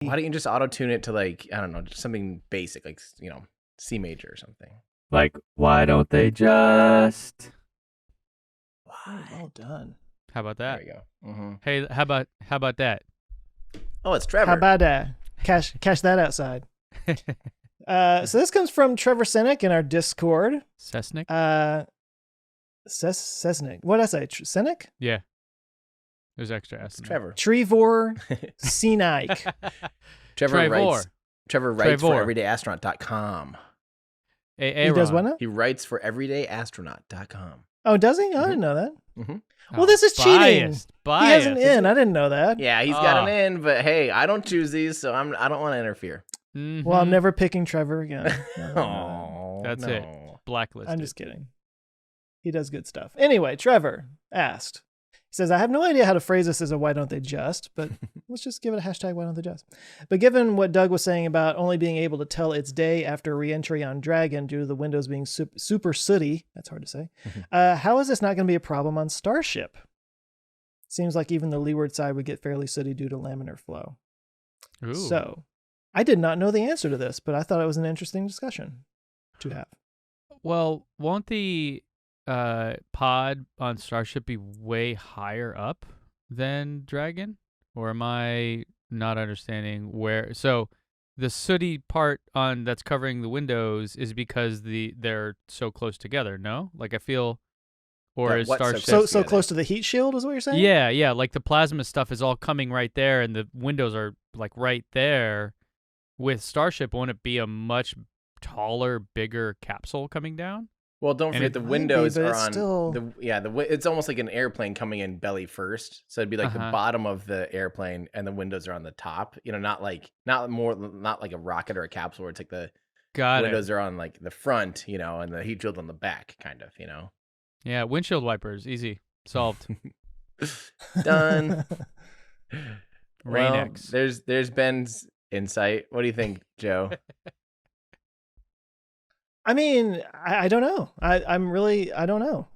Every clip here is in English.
Why don't you just auto tune it to like, I don't know, just something basic, like, C major or something. Like, why don't they just? Well done. How about that? There we go. Mm-hmm. Hey, how about that? Oh, it's Trevor. How about that? Cash that outside. So this comes from Trevor Senick in our Discord. Cessnick? Cessnick. What did I say? Senick? Yeah. There's extra S. Trevor. Trevor Senick. Trevor writes for everydayastronaut.com. He does what now? He writes for everydayastronaut.com. Oh, does he? I didn't know that. Mm-hmm. Well, this is cheating. Biased. He has an in. I didn't know that. Yeah, he's got an in, but hey, I don't choose these, so I don't want to interfere. Mm-hmm. Well, I'm never picking Trevor again. That's it. Blacklisted. I'm just kidding. He does good stuff. Anyway, Trevor asked. He says, I have no idea how to phrase this as a why don't they just, but let's just give it a hashtag why don't they just. But given what Doug was saying about only being able to tell its day after re-entry on Dragon due to the windows being super sooty, that's hard to say, how is this not going to be a problem on Starship? Seems like even the leeward side would get fairly sooty due to laminar flow. Ooh. So I did not know the answer to this, but I thought it was an interesting discussion to have. Well, won't the pod on Starship be way higher up than Dragon? Or am I not understanding where? So the sooty part on that's covering the windows is because they're so close together, no? Like I feel, or is Starship so close to the heat shield is what you're saying? Yeah. Like the plasma stuff is all coming right there, and the windows are like right there. With Starship, won't it be a much taller, bigger capsule coming down? Well, don't forget the windows are on still... it's almost like an airplane coming in belly first. So it'd be like the bottom of the airplane and the windows are on the top. Not like a rocket or a capsule where it's like the windows are on like the front, and the heat shield on the back kind of, Yeah, windshield wipers, easy. Solved. Done. Rain-X. Well, there's Ben's insight. What do you think, Joe? I mean, I don't know. I don't know.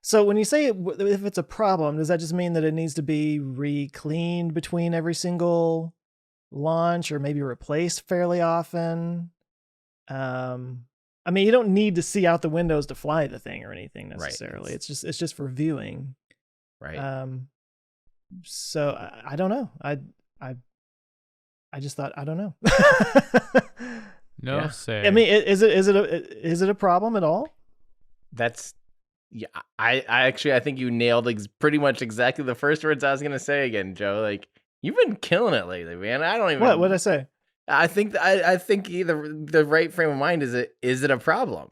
So when you say if it's a problem, does that just mean that it needs to be re-cleaned between every single launch or maybe replaced fairly often? I mean, you don't need to see out the windows to fly the thing or anything necessarily. Right. It's just for viewing. Right. So I don't know. I just thought, I don't know. No say. I mean, is it a problem at all? I think you nailed pretty much exactly the first words I was gonna say again, Joe. Like, you've been killing it lately, man. I don't even. What did I say? I think the right frame of mind is it a problem?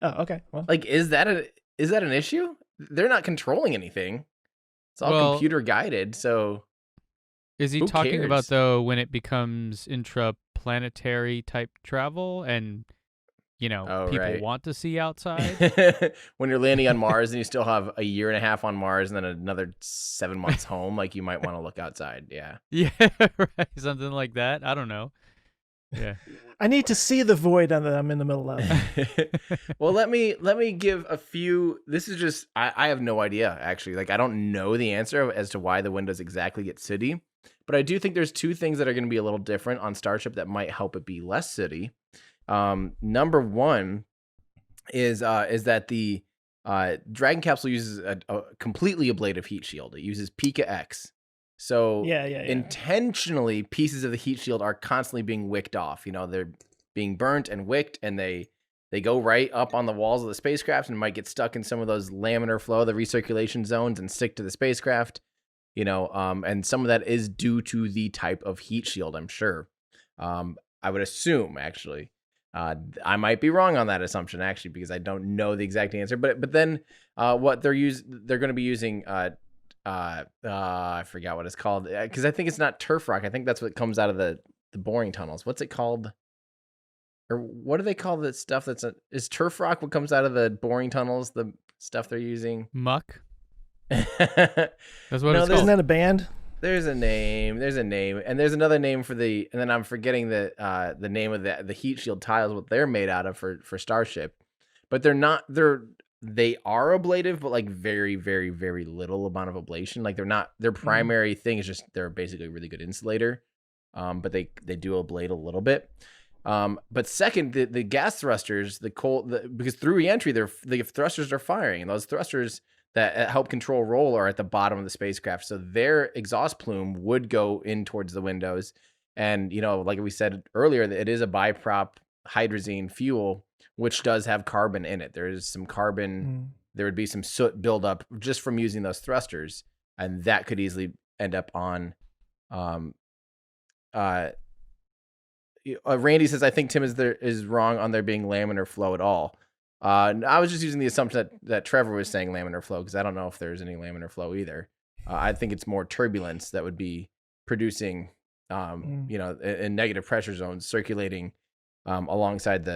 Oh, okay. Well, like, is that an issue? They're not controlling anything. It's all computer guided, so. Is he talking about, though, when it becomes intraplanetary type travel and, people want to see outside? When you're landing on Mars and you still have a year and a half on Mars and then another 7 months home, like you might want to look outside. Yeah. Yeah, right. Something like that. I don't know. Yeah. I need to see the void that I'm in the middle of. Well, let me give a few. This is just, I have no idea, actually. Like, I don't know the answer as to why the windows exactly get sooty. But I do think there's two things that are going to be a little different on Starship that might help it be less sooty. Number one is that the Dragon capsule uses a completely ablative heat shield. It uses Pika X. So intentionally, pieces of the heat shield are constantly being wicked off. They're being burnt and wicked, and they go right up on the walls of the spacecraft and might get stuck in some of those laminar flow, the recirculation zones, and stick to the spacecraft. And some of that is due to the type of heat shield, I'm sure. I would assume, actually. I might be wrong on that assumption, actually, because I don't know the exact answer. But then what they're going to be using, I forgot what it's called, because I think it's not turf rock. I think that's what comes out of the boring tunnels. What's it called? Or what do they call the stuff is turf rock what comes out of the boring tunnels, the stuff they're using? Muck? That's what it's called. Isn't that a band? There's a name, and there's another name for and then I'm forgetting the name of the heat shield tiles, what they're made out of for Starship. But they're they are ablative, but like very, very, very little amount of ablation. Like they're not, their primary thing is just they're basically a really good insulator. But they do ablate a little bit. But second, the gas thrusters, because through reentry, the thrusters are firing, and those thrusters that help control roll are at the bottom of the spacecraft. So their exhaust plume would go in towards the windows. And, like we said earlier, it is a biprop hydrazine fuel, which does have carbon in it. There is some carbon. There would be some soot buildup just from using those thrusters. And that could easily end up on, Randy says, I think Tim is wrong on there being laminar flow at all. I was just using the assumption that Trevor was saying laminar flow, because I don't know if there's any laminar flow either. I think it's more turbulence that would be producing, in negative pressure zones circulating alongside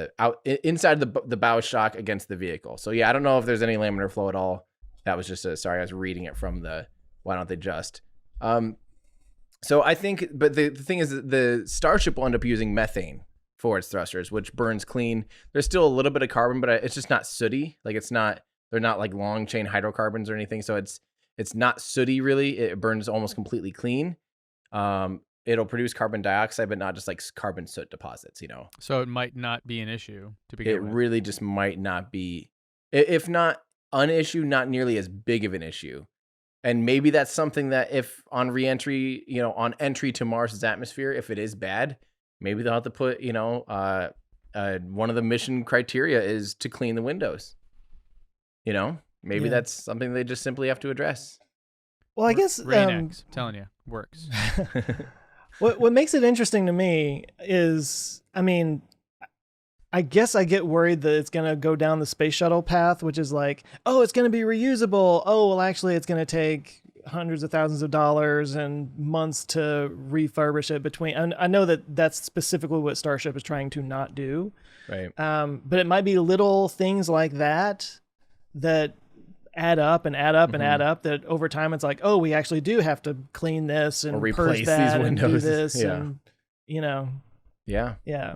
inside the bow shock against the vehicle. So yeah, I don't know if there's any laminar flow at all. That was just sorry, I was reading it from the Why Don't They Just. So I think, but the thing is, the Starship will end up using methane for its thrusters, which burns clean. There's still a little bit of carbon, but it's just not sooty. Like they're not like long chain hydrocarbons or anything. So it's not sooty really. It burns almost completely clean. It'll produce carbon dioxide, but not just like carbon soot deposits, So it might not be an issue to begin with. It really just might not be, if not an issue, not nearly as big of an issue. And maybe that's something that if on reentry, on entry to Mars's atmosphere, if it is bad, maybe they'll have to put, one of the mission criteria is to clean the windows. Maybe that's something they just simply have to address. Well, I guess Rain-X, I'm telling you, works. What makes it interesting to me is, I guess I get worried that it's going to go down the space shuttle path, which is like, oh, it's going to be reusable. Oh, well, actually, it's going to take hundreds of thousands of dollars and months to refurbish it between. And I know that that's specifically what Starship is trying to not do. Right. But it might be little things like that add up and add up and add up, that over time it's like, oh, we actually do have to clean this and replace purge that these windows and do this. Yeah. And, Yeah. Yeah.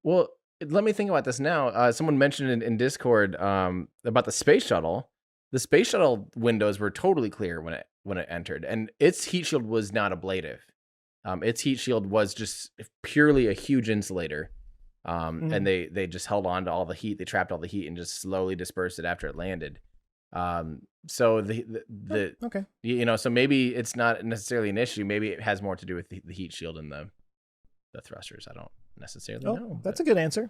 Well, let me think about this now. Someone mentioned in Discord about the space shuttle. The space shuttle windows were totally clear when it entered, and its heat shield was not ablative. Its heat shield was just purely a huge insulator, and they just held on to all the heat. They trapped all the heat and just slowly dispersed it after it landed. So okay, so maybe it's not necessarily an issue. Maybe it has more to do with the heat shield and the thrusters. I don't necessarily know. That's a good answer.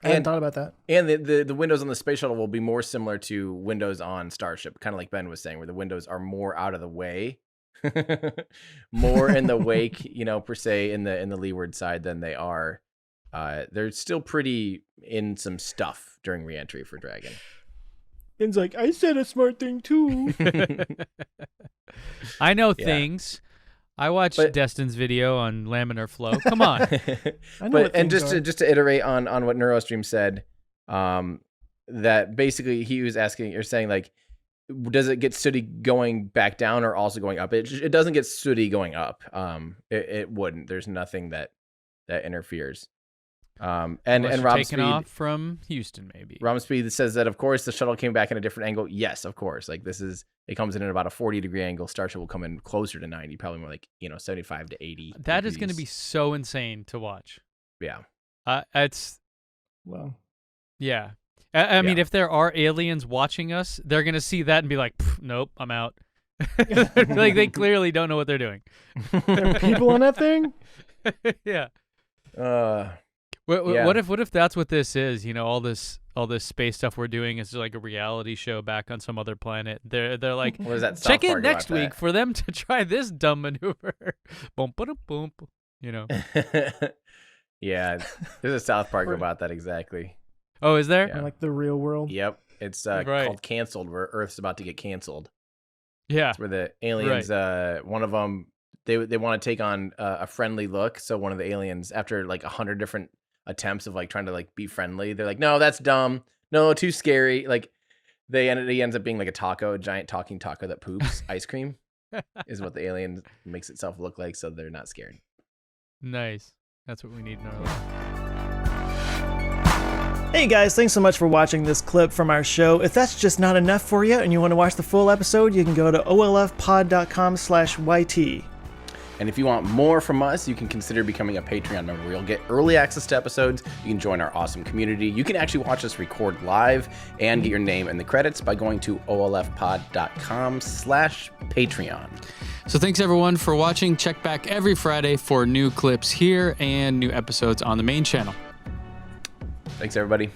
I hadn't thought about that. And the windows on the space shuttle will be more similar to windows on Starship, kind of like Ben was saying, where the windows are more out of the way, more in the wake, per se, in the leeward side than they are. They're still pretty in some stuff during reentry for Dragon. Ben's like, I said a smart thing too. I know things. I watched Destin's video on laminar flow. Come on. Just to iterate on what NeuroStream said, that basically he was asking or saying, like, does it get sooty going back down or also going up? It doesn't get sooty going up. It wouldn't. There's nothing that interferes. And Rob taken Speed off from Houston, maybe. Rob Speed says that, of course, the shuttle came back in a different angle. Yes, of course. Like, it comes in at about a 40-degree angle. Starship will come in closer to 90, probably more like 75 to 80. That degrees. is going to be so insane to watch. Yeah. Yeah. I mean, if there are aliens watching us, they're going to see that and be like, nope, I'm out. Like, they clearly don't know what they're doing. There are people on that thing? Yeah. Yeah. What if that's what this is? All this space stuff we're doing is like a reality show back on some other planet. They're like, what is that? Check in next week for them to try this dumb maneuver. Boom, boom, Yeah, there's a South Park about that exactly. Oh, is there? Yeah. Like the real world. Yep, it's called Canceled, where Earth's about to get canceled. Yeah, it's where the aliens, one of them, they want to take on a friendly look. So one of the aliens, after like 100 different attempts of like trying to like be friendly, they're like, no, that's dumb, no, too scary. Like he ends up being like a giant talking taco that poops ice cream is what the alien makes itself look like, so they're not scared. Nice. That's what we need in our life. Hey guys, thanks so much for watching this clip from our show. If that's just not enough for you and you want to watch the full episode, you can go to olfpod.com/YT. And if you want more from us, you can consider becoming a Patreon member. You'll get early access to episodes. You can join our awesome community. You can actually watch us record live and get your name in the credits by going to olfpod.com/Patreon. So thanks everyone for watching. Check back every Friday for new clips here and new episodes on the main channel. Thanks, everybody.